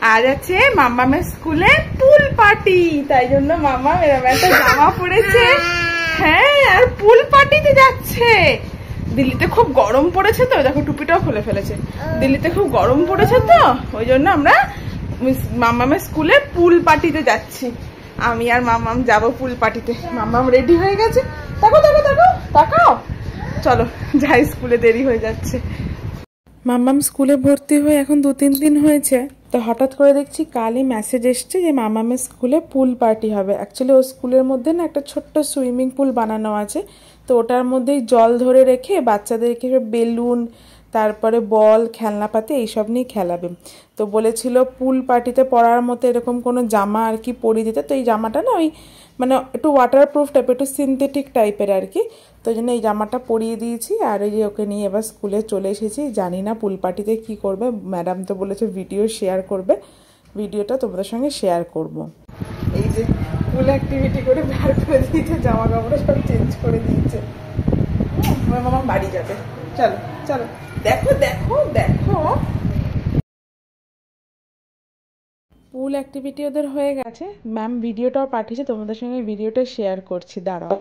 আজ আছে মাম্মামের স্কুলে পুল পার্টি, তাই জন্য মাম্মা এরকম একটা জামা পরেছে। হ্যাঁ, আর পুল পার্টিতে যাচ্ছে। দিল্লিতে খুব গরম পড়েছে তো, দেখো টুপিটাও খুলে ফেলেছে। দিল্লিতে খুব গরম পড়েছে তো, ওই জন্য আমরা মাম্মামের স্কুলে পুল পার্টিতে যাচ্ছি। আমি আর মাম্মাম যাবো পুল পার্টিতে। মাম্মাম রেডি হয়ে গেছে। তাকাও তাকাও তাকাও তাকাও, চলো যাই, স্কুলে দেরি হয়ে যাচ্ছে। মাম্মাম স্কুলে ভর্তি হয়ে এখন 2-3 দিন হয়েছে, তো হঠাৎ করে দেখছি কালই মেসেজ এসছে যে মাম্মামের স্কুলে পুল পার্টি হবে। অ্যাকচুয়ালি ও স্কুলের মধ্যে না একটা ছোট্ট সুইমিং পুল বানানো আছে, তো ওটার মধ্যেই জল ধরে রেখে বাচ্চাদেরকে বেলুন, তারপরে বল, খেলনাপাতি এইসব নিয়ে খেলাবে। তো বলেছিল পুল পার্টিতে পরার মতো এরকম কোনো জামা আর কি পরিয়ে দিতে। তো এই জামাটা না ওই মানে একটু ওয়াটারপ্রুফ টাইপের, একটু সিনথেটিক টাইপের আর কি। তো জন্য এই জামাটা পরিয়ে দিয়েছি, আর ওই যে ওকে নিয়ে এবার স্কুলে চলে এসেছি। জানি না পুল পার্টিতে কী করবে, ম্যাডাম তো বলেছে ভিডিও শেয়ার করবে, ভিডিওটা তোমাদের সঙ্গে শেয়ার করব। এই যে পুল অ্যাক্টিভিটি করে বার করে দিয়েছে, জামা কাপড় সব চেঞ্জ করে দিয়েছে। আমার মামা বাড়ি যাবে, চলো চলো। দেখো দেখো দেখো, পুল অ্যাক্টিভিটি ওদের হয়ে গেছে। ম্যাম ভিডিওটাও পাঠিয়েছে, তোমাদের সঙ্গে ভিডিওটা শেয়ার করছি, দাঁড়াও।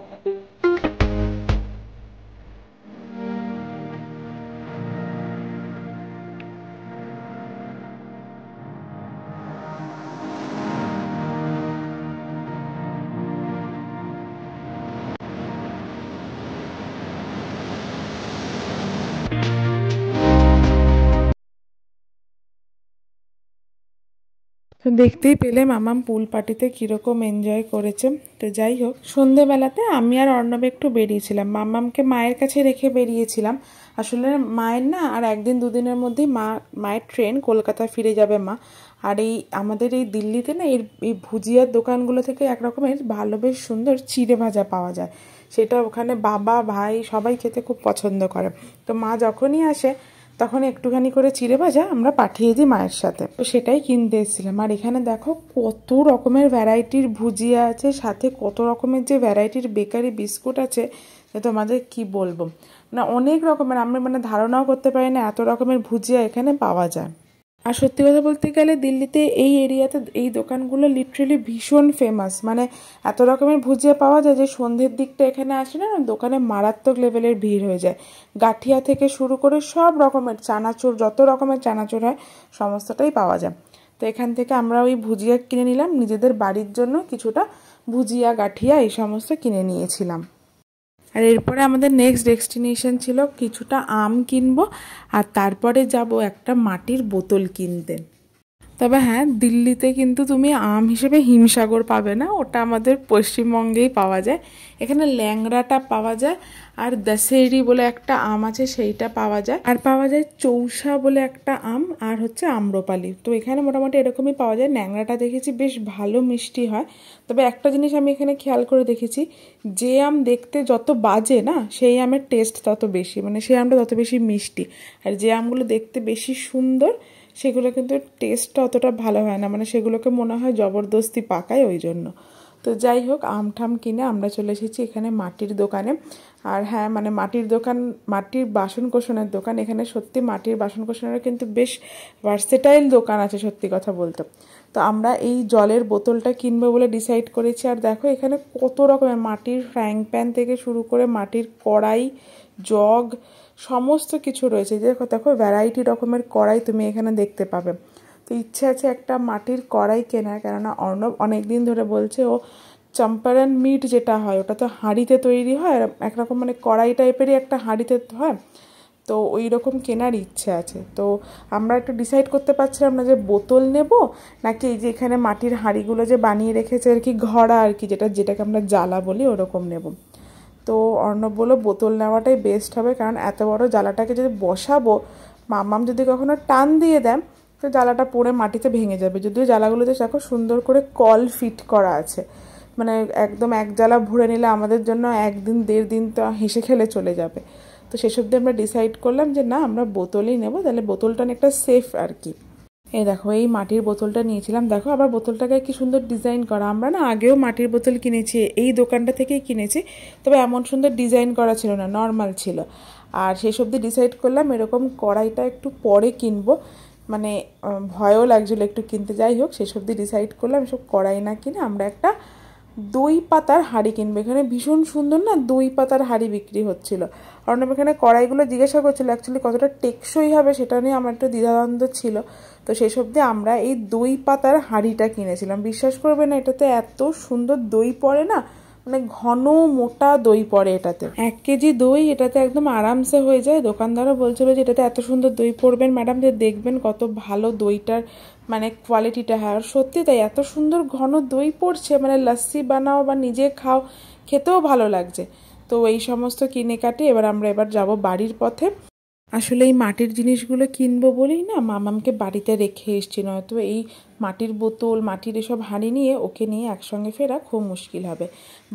তো দেখতেই পেলে মামাম পুল পার্টিতে কীরকম এনজয় করেছে। তো যাই হোক, সন্ধেবেলাতে আমি আর অর্ণব একটু বেরিয়েছিলাম, মামামকে মায়ের কাছে রেখে বেরিয়েছিলাম। আসলে মায়ের না আর 1-2 দিনের মধ্যেই মায়ের ট্রেন, কলকাতা ফিরে যাবে মা। আর এই আমাদের এই দিল্লিতে না এই ভুজিয়ার দোকানগুলো থেকে এক রকমের ভালো বেশ সুন্দর চিড়ে ভাজা পাওয়া যায়। সেটা ওখানে বাবা ভাই সবাই খেতে খুব পছন্দ করে। তো মা যখনই আসে তখন একটুখানি করে চিড়ে ভাজা আমরা পাঠিয়ে দিই মায়ের সাথে। তো সেটাই কিনতে এসেছিলাম। আর এখানে দেখো কত রকমের ভ্যারাইটির ভুজিয়া আছে, সাথে কত রকমের যে ভ্যারাইটির বেকারি বিস্কুট আছে যে তোমাদের কি বলবো, মানে অনেক রকমের, আমি মানে ধারণাও করতে পারি না এত রকমের ভুজিয়া এখানে পাওয়া যায়। আর সত্যি কথা বলতে গেলে দিল্লিতে এই এরিয়াতে এই দোকানগুলো লিটারেলি ভীষণ ফেমাস। মানে এত রকমের ভুজিয়া পাওয়া যায় যে সন্ধ্যের দিকটা এখানে আসলে না দোকানে মারাত্মক লেভেলের ভিড় হয়ে যায়। গাঠিয়া থেকে শুরু করে সব রকমের চানাচুর, যত রকমের চানাচুর হয় সমস্তটাই পাওয়া যায়। তো এখান থেকে আমরা ওই ভুজিয়া কিনে নিলাম, নিজেদের বাড়ির জন্য কিছুটা ভুজিয়া, গাঠিয়া এই সমস্ত কিনে নিয়েছিলাম। আর এরপরে আমাদের নেক্সট ডেস্টিনেশন ছিল কিছুটা আম কিনবো, আর তারপরে যাব একটা মাটির বোতল কিনতে। তবে হ্যাঁ, দিল্লিতে কিন্তু তুমি আম হিসেবে হিমসাগর পাবে না, ওটা আমাদের পশ্চিমবঙ্গেই পাওয়া যায়। এখানে ল্যাংড়াটা পাওয়া যায়, আর দশেরি বলে একটা আম আছে সেইটা পাওয়া যায়, আর পাওয়া যায় চৌসা বলে একটা আম, আর হচ্ছে আম্রপালি। তো এখানে মোটামুটি এরকমই পাওয়া যায়। ল্যাংড়াটা দেখেছি বেশ ভালো মিষ্টি হয়। তবে একটা জিনিস আমি এখানে খেয়াল করে দেখেছি, যে আম দেখতে যত বাজে না সেই আমের টেস্ট তত বেশি, মানে সেই আমটা তত বেশি মিষ্টি। আর যে আমগুলো দেখতে বেশি সুন্দর সেগুলো কিন্তু টেস্টটা অতটা ভালো হয় না, মানে সেগুলোকে মনে হয় জবরদস্তি পাকায়, ওই জন্য। তো যাই হোক, আমঠাম কিনে আমরা চলে এসেছি এখানে মাটির দোকানে। আর হ্যাঁ, মানে মাটির দোকান, মাটির বাসনকোসনের দোকান। এখানে সত্যি মাটির বাসনকোসনের কিন্তু বেশ ভার্সেটাইল দোকান আছে সত্যি কথা বলতে। তো আমরা এই জলের বোতলটা কিনবো বলে ডিসাইড করেছি। আর দেখো এখানে কত রকমের মাটির ফ্রাইং প্যান থেকে শুরু করে মাটির কড়াই, জগ, সমস্ত কিছু রয়েছে। দেখো দেখো ভ্যারাইটি রকমের কড়াই তুমি এখানে দেখতে পাবে। তো ইচ্ছে আছে একটা মাটির কড়াই কেনার, কেননা অর্ণব অনেক দিন ধরে বলছে ও চম্পারন মিট যেটা হয় ওটা তো হাঁড়িতে তৈরি হয়, আর একরকম মানে কড়াই টাইপেরই একটা হাঁড়িতে হয়, তো ওই রকম কেনার ইচ্ছে আছে। তো আমরা একটু ডিসাইড করতে পারছিলাম না যে বোতল নেব নাকি এই যে এখানে মাটির হাঁড়িগুলো যে বানিয়ে রেখেছে আর কি, ঘড়া আর কি, যেটাকে আমরা জ্বালা বলি, ওরকম নেব। তো অর্ণব বলল বোতল নেওয়াটাই বেস্ট হবে, কারণ এত বড় জ্বালাটাকে যদি বসাবো, মাম্মাম যদি কখনো টান দিয়ে দেন তো জ্বালাটা পড়ে মাটিতে ভেঙে যাবে। যদিও জ্বালাগুলোতে দেখো সুন্দর করে কল ফিট করা আছে, মানে একদম এক জ্বালা ভরে নিলে আমাদের জন্য 1-1.5 দিন তো হেসে খেলে চলে যাবে। তো সেসব দিয়ে আমরা ডিসাইড করলাম যে না, আমরা বোতলই নেব, তাহলে বোতলটা অনেকটা সেফ আর কি। এই দেখো এই মাটির বোতলটা নিয়েছিলাম, দেখো আবার বোতলটাকে কি সুন্দর ডিজাইন করা। আমরা না আগেও মাটির বোতল কিনেছি, এই দোকানটা থেকেই কিনেছি, তবে এমন সুন্দর ডিজাইন করা ছিল না, নর্মাল ছিল। আর সেসব দিয়ে ডিসাইড করলাম এরকম কড়াইটা একটু পরে কিনবো, মানে ভয়ও লাগছিলো একটু কিনতে। যাই হোক শেষ অবধি ডিসাইড করলাম এসব কড়াই না কিনে আমরা একটা দই পাতার হাঁড়ি কিনবো। এখানে ভীষণ সুন্দর না দই পাতার হাঁড়ি বিক্রি হচ্ছিলো। অর্ণব এখানে কড়াইগুলো জিজ্ঞাসা করছিলো, অ্যাকচুয়ালি কতটা টেকসই হবে সেটা নিয়ে আমার একটু দ্বিধাদ্বন্দ্ব ছিল। তো শেষ অবধি আমরা এই দই পাতার হাঁড়িটা কিনেছিলাম। বিশ্বাস করবে না, এটাতে এত সুন্দর দই পড়ে না, মানে ঘন মোটা দই পড়ে এটাতে। 1 কেজি দই এটাতে একদম আরামসে হয়ে যায়। দোকানদারও বলছিল যে এটাতে এত সুন্দর দই পড়বেন ম্যাডাম, যে দেখবেন কত ভালো দইটার মানে কোয়ালিটিটা। হ্যাঁ, আর সত্যি তাই, এত সুন্দর ঘন দই পড়ছে, মানে লস্যি বানাও বা নিজে খাও, খেতেও ভালো লাগছে। তো এই সমস্ত কিনে কাটি এবার আমরা যাব বাড়ির পথে। আসলে এই মাটির জিনিসগুলো কিনবো বলেই না মামামকে বাড়িতে রেখে এসছি, নয়তো এই মাটির বোতল মাটির এসব হাঁড়ি নিয়ে ওকে নিয়ে একসঙ্গে ফেরা খুব মুশকিল হবে।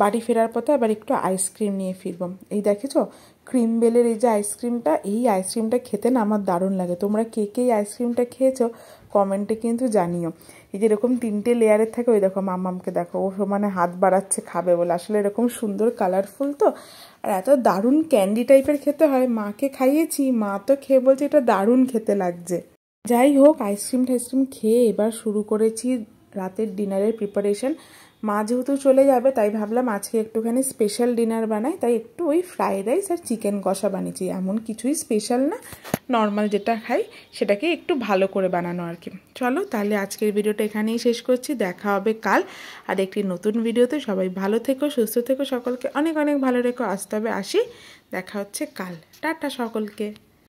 বাড়ি ফেরার পথে আবার একটু আইসক্রিম নিয়ে ফিরবো। এই দেখেছো ক্রিম বেলের এই যে আইসক্রিমটা, এই আইসক্রিমটা খেতে না আমার দারুণ লাগে। তোমরা কে কে এই আইসক্রিমটা খেয়েছো কমেন্টে কিন্তু জানিও। এই যে এরকম 3টে লেয়ারের থাকে, ওই দেখো মামামকে দেখো ও মানে হাত বাড়াচ্ছে খাবে বলে। আসলে এরকম সুন্দর কালারফুল তো, আর এত দারুণ ক্যান্ডি টাইপের খেতে হয়। মাকে খাইয়েছি, মা তো খেয়ে বলছে এটা দারুণ খেতে লাগছে। যাই হোক আইসক্রিম টাইসক্রিম খেয়ে এবার শুরু করেছি রাতের ডিনারের প্রিপারেশন। মা যেহেতু চলে যাবে তাই ভাবলাম আজকে একটুখানি স্পেশাল ডিনার বানাই, তাই একটু ওই ফ্রাইড রাইস আর চিকেন কষা বানিয়েছি। এমন কিছুই স্পেশাল না, নর্মাল যেটা খাই সেটাকে একটু ভালো করে বানানো আর কি। চলো তাহলে আজকের ভিডিওটা এখানেই শেষ করছি, দেখা হবে কাল আর একটি নতুন ভিডিওতে। সবাই ভালো থেকো, সুস্থ থেকো, সকলকে অনেক অনেক ভালো রেখো। আসতে হবে, আসি, দেখা হচ্ছে কাল। টাটা সকলকে।